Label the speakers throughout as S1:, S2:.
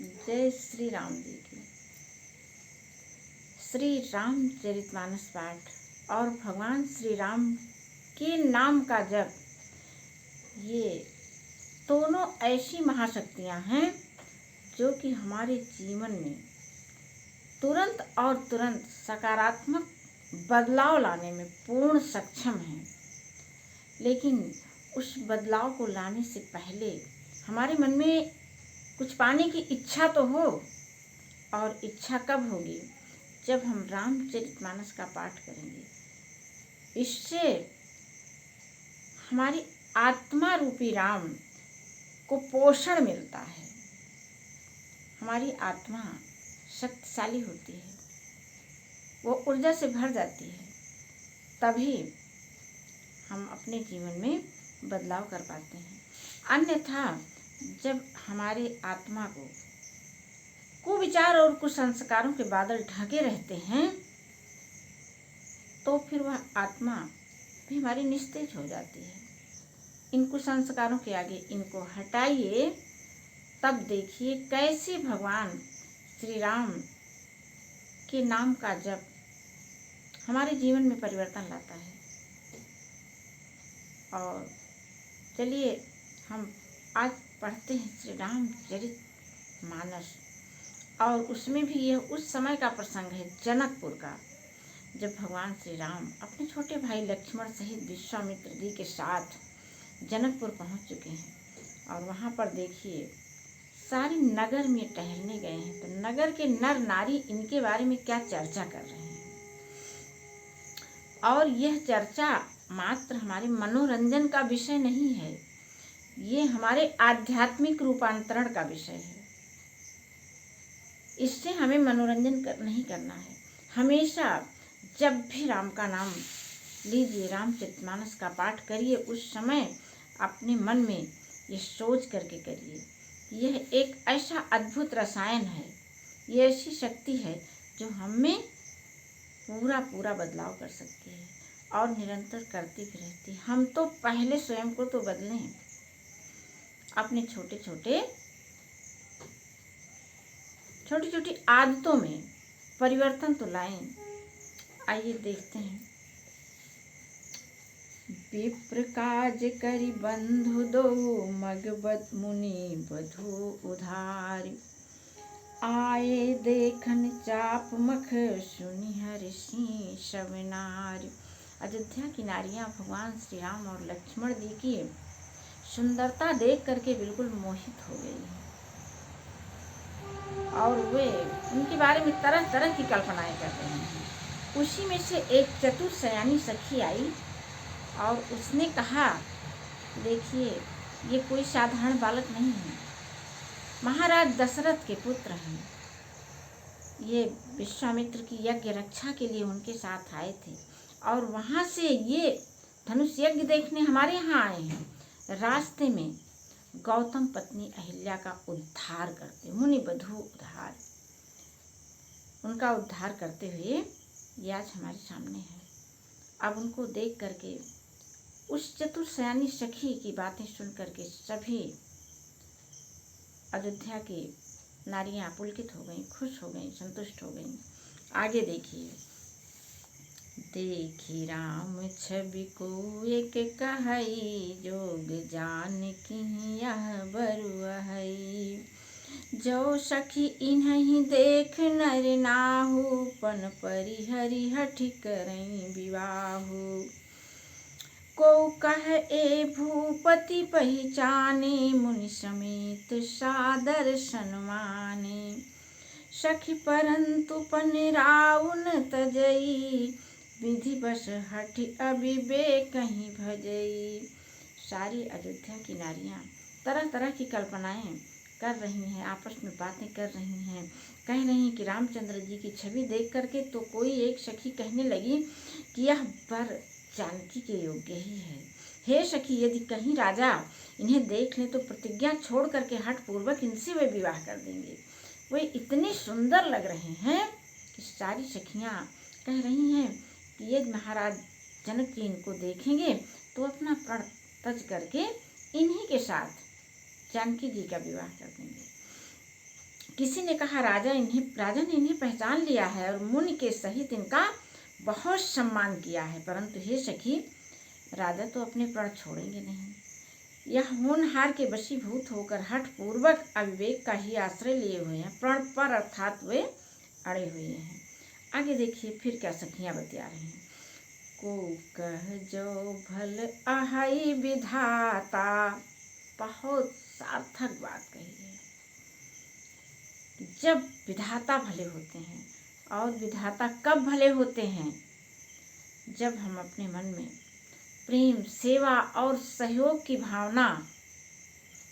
S1: जय श्री राम जी की। श्री रामचरितमानस पाठ और भगवान श्री राम के नाम का जप, ये दोनों ऐसी महाशक्तियाँ हैं जो कि हमारे जीवन में तुरंत और तुरंत सकारात्मक बदलाव लाने में पूर्ण सक्षम हैं। लेकिन उस बदलाव को लाने से पहले हमारे मन में कुछ पाने की इच्छा तो हो, और इच्छा कब होगी? जब हम रामचरितमानस का पाठ करेंगे। इससे हमारी आत्मा रूपी राम को पोषण मिलता है, हमारी आत्मा शक्तिशाली होती है, वो ऊर्जा से भर जाती है, तभी हम अपने जीवन में बदलाव कर पाते हैं। अन्यथा जब हमारे आत्मा को कुविचार और कुसंस्कारों के बादल ढके रहते हैं, तो फिर वह आत्मा भी हमारी निस्तेज हो जाती है। इन कुसंस्कारों के आगे इनको हटाइए, तब देखिए कैसे भगवान श्री राम के नाम का जप हमारे जीवन में परिवर्तन लाता है। और चलिए हम आज पढ़ते हैं श्री रामचरितमानस, और उसमें भी यह उस समय का प्रसंग है, जनकपुर का, जब भगवान श्री राम अपने छोटे भाई लक्ष्मण सहित विश्वामित्र जी के साथ जनकपुर पहुंच चुके हैं। और वहां पर देखिए सारे नगर में टहलने गए हैं, तो नगर के नर नारी इनके बारे में क्या चर्चा कर रहे हैं। और यह चर्चा मात्र हमारे मनोरंजन का विषय नहीं है, ये हमारे आध्यात्मिक रूपांतरण का विषय है। इससे हमें मनोरंजन नहीं करना है। हमेशा जब भी राम का नाम लीजिए, रामचरितमानस का पाठ करिए, उस समय अपने मन में ये सोच करके करिए, यह एक ऐसा अद्भुत रसायन है, ये ऐसी शक्ति है जो हमें पूरा बदलाव कर सकती है और निरंतर करती भी रहती है। हम तो पहले स्वयं को तो बदलें, अपने छोटी छोटी आदतों में परिवर्तन तो लाएं। आइए देखते हैं। विप्र काज करि बंधु दो, मगबत मुनि बधु उधार। आए देखन चाप मख, सुनि हर्षि सब नार। अयोध्या की नारियां भगवान श्री राम और लक्ष्मण जी की सुंदरता देख करके बिल्कुल मोहित हो गई हैं, और वे उनके बारे में तरह तरह की कल्पनाएं कर रहे हैं। उसी में से एक चतुर सयानी सखी आई और उसने कहा, देखिए ये कोई साधारण बालक नहीं है, महाराज दशरथ के पुत्र हैं। ये विश्वामित्र की यज्ञ रक्षा के लिए उनके साथ आए थे, और वहां से ये धनुष यज्ञ देखने हमारे यहाँ आए हैं। रास्ते में गौतम पत्नी अहिल्या का उद्धार करते, मुनि बधू उद्धार, उनका उद्धार करते हुए ये आज हमारे सामने है। अब उनको देख करके, उस चतुर सयानी सखी की बातें सुन करके सभी अयोध्या की नारियां पुलकित हो गईं, खुश हो गईं, संतुष्ट हो गईं। आगे देखिए। देखी राम छवि को एक कहई, जोग जान की यह बरुआई। जो सखी इन्हीं देख नर नाहु, पन परि हरि हठि करई विवाहु। को कह ए भूपति पहचाने, मुनि समेत सादर सन्माने। सखी परंतु पन राउन तजई, विधि बस हठि अविवेक कहीं भजई। सारी अयोध्या की नारियां तरह तरह की कल्पनाएं कर रही हैं, आपस में बातें कर रही हैं, कह रही हैं कि रामचंद्र जी की छवि देख करके तो कोई एक सखी कहने लगी कि यह वर जानकी के योग्य ही है। हे सखी, यदि कहीं राजा इन्हें देख लें तो प्रतिज्ञा छोड़ करके हठ पूर्वक इनसे वे विवाह कर देंगे। वे इतने सुंदर लग रहे हैं कि सारी सखियां कह रही हैं कि यदि महाराज जनक जी इनको देखेंगे तो अपना प्रण तज करके इन्हीं के साथ जानकी जी का विवाह कर देंगे। किसी ने कहा राजा ने इन्हें पहचान लिया है और मुनि के सहित इनका बहुत सम्मान किया है, परंतु हे सखी, राजा तो अपने प्राण छोड़ेंगे नहीं। यह होनहार के वशीभूत होकर हठ पूर्वक अविवेक का ही आश्रय लिए हुए हैं, प्रण पर अर्थात वे अड़े हुए हैं। आगे देखिए फिर क्या सखियां बतिया रही हैं। को कह जो भल अहाई विधाता, बहुत सार्थक बात कही है। जब विधाता भले होते हैं, और विधाता कब भले होते हैं? जब हम अपने मन में प्रेम, सेवा और सहयोग की भावना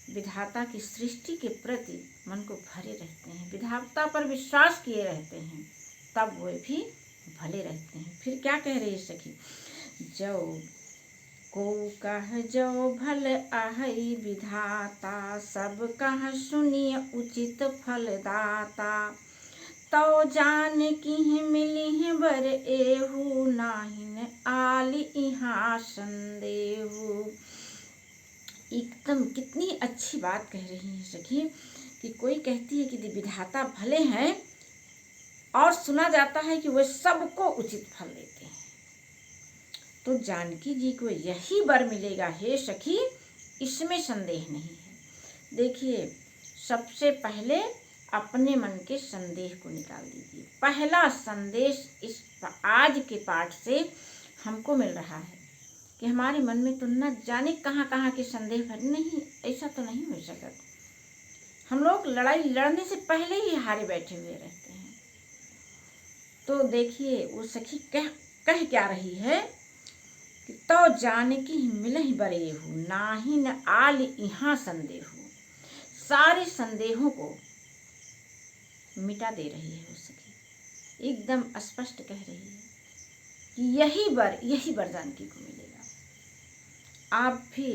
S1: विधाता की सृष्टि के प्रति मन को भरे रहते हैं, विधाता पर विश्वास किए रहते हैं, तब वे भी भले रहते हैं। फिर क्या कह रही है सखी, जो को कह जो भल अहै विधाता, सब कह सुनिय उचित फलदाता, तो जान की मिली बर एहू, नाहिन आली इहाँ संदेहू। एकदम कितनी अच्छी बात कह रही है सखी कि कोई कहती है कि विधाता भले हैं और सुना जाता है कि वे सबको उचित फल देते हैं, तो जानकी जी को यही वर मिलेगा हे सखी, इसमें संदेह नहीं है। देखिए, सबसे पहले अपने मन के संदेह को निकाल दीजिए। पहला संदेश इस आज के पाठ से हमको मिल रहा है कि हमारे मन में तो न जाने कहाँ कहाँ के संदेह भरे। नहीं, ऐसा तो नहीं हो सकता। हम लोग लड़ाई लड़ने से पहले ही हारे बैठे हुए रहते हैं। तो देखिए वो सखी कह क्या रही है कि तो जानकी मिलहि बरेहू, नाही न आल इहाँ संदेहू। सारे संदेहों को मिटा दे रही है वो सखी, एकदम स्पष्ट कह रही है कि यही वर जानकी को मिलेगा। आप भी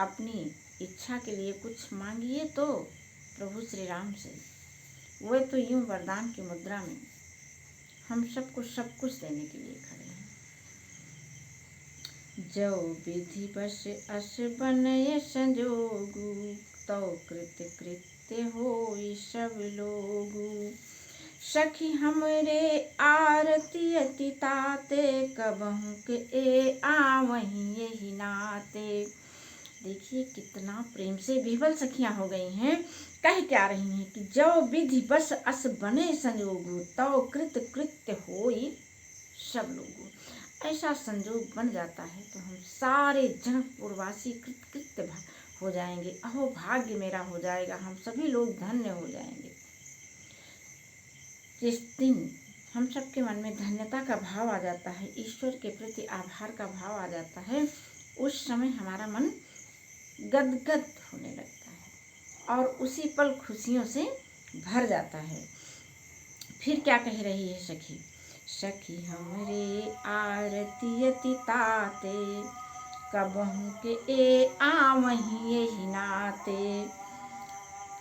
S1: अपनी इच्छा के लिए कुछ मांगिए तो प्रभु श्री राम से, वे तो यूं वरदान की मुद्रा में हम सबको सब कुछ देने के लिए खड़े हैं। जो विधि बस अस बनय संजोगु, तो कृत कृत्य होई सब लोगु। सखी हमरे आरती अति ताते, कबहू के ए आवहीं यही नाते। देखिए कितना प्रेम से विह्वल सखियां हो गई हैं। कह क्या रही हैं कि जो विधि बस अस बने संजोगु, तो कृत कृत्य होई सब लोगु। ऐसा संजोग बन जाता है तो हम सारे जनकपुरवासी कृतकृत्य हो जाएंगे, अहो भाग्य मेरा हो जाएगा, हम सभी लोग धन्य हो जाएंगे। जिस दिन हम सबके मन में धन्यता का भाव आ जाता है, ईश्वर के प्रति आभार का भाव आ जाता है, उस समय हमारा मन गदगद होने लगता है और उसी पल खुशियों से भर जाता है। फिर क्या कह रही है सखी, सखी हमरे आरती अति ताते, कबहू के ए आवहीं यही नाते।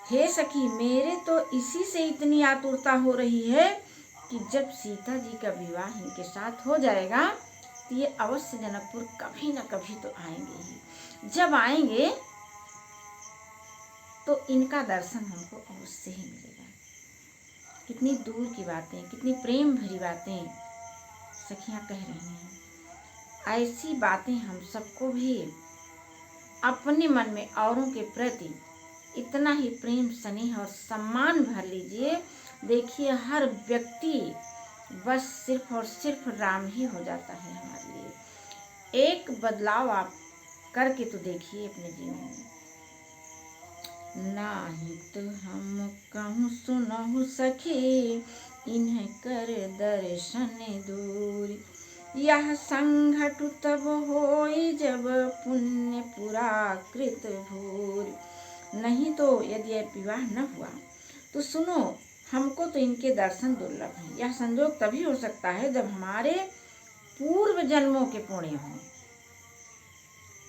S1: हे सखी, मेरे तो इसी से इतनी आतुरता हो रही है कि जब सीता जी का विवाह इनके साथ हो जाएगा तो ये अवश्य जनकपुर कभी न कभी तो आएंगे ही। जब आएंगे तो इनका दर्शन हमको अवश्य ही मिलेगा। कितनी दूर की बातें, कितनी प्रेम भरी बातें सखियां कह रही हैं। ऐसी बातें हम सबको भी अपने मन में औरों के प्रति इतना ही प्रेम, स्नेह और सम्मान भर लीजिए। देखिए हर व्यक्ति बस सिर्फ और सिर्फ राम ही हो जाता है हमारे लिए। एक बदलाव आप करके तो देखिए अपने जीवन में। नाही तो हम कहूँ सुनहु सखी, इन्हें कर दर्शन दूर। यह संघटु तब होई जब पुण्य पुरा कृत भूर। नहीं तो यदि यह विवाह न हुआ तो सुनो, हमको तो इनके दर्शन दुर्लभ हैं। यह संजोग तभी हो सकता है जब हमारे पूर्व जन्मों के पुण्य हों।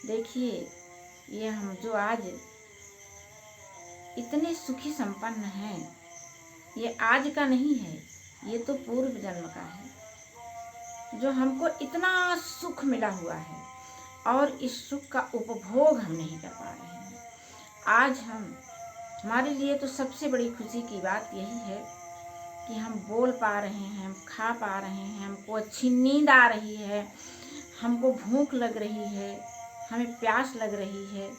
S1: देखिए ये हम जो आज इतने सुखी संपन्न हैं, ये आज का नहीं है, ये तो पूर्व जन्म का है जो हमको इतना सुख मिला हुआ है और इस सुख का उपभोग हम नहीं कर पा रहे हैं। आज हम हमारे लिए तो सबसे बड़ी खुशी की बात यही है कि हम बोल पा रहे हैं, हम खा पा रहे हैं, हमको अच्छी नींद आ रही है, हमको भूख लग रही है, हमें प्यास लग रही है,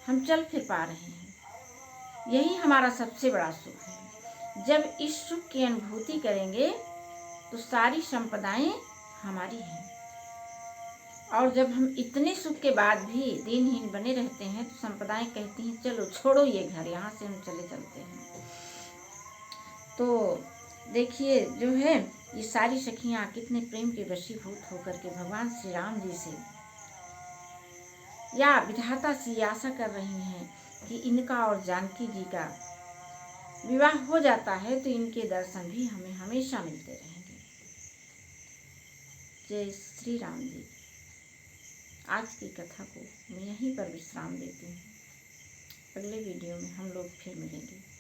S1: हम चल फिर पा रहे हैं। यही हमारा सबसे बड़ा सुख है। जब इस सुख की अनुभूति करेंगे तो सारी संपदाएं हमारी हैं। और जब हम इतने सुख के बाद भी दिनहीन बने रहते हैं तो संपदाएं कहती हैं चलो छोड़ो ये घर, यहाँ से हम चले चलते हैं। तो देखिए जो है ये सारी सखियाँ कितने प्रेम के वशीभूत होकर के भगवान श्री राम जी से या विधाता से आशा कर रही हैं कि इनका और जानकी जी का विवाह हो जाता है तो इनके दर्शन भी हमें हमेशा मिलते रहेंगे। जय श्री राम जी। आज की कथा को मैं यहीं पर विश्राम देती हूँ। अगले वीडियो में हम लोग फिर मिलेंगे।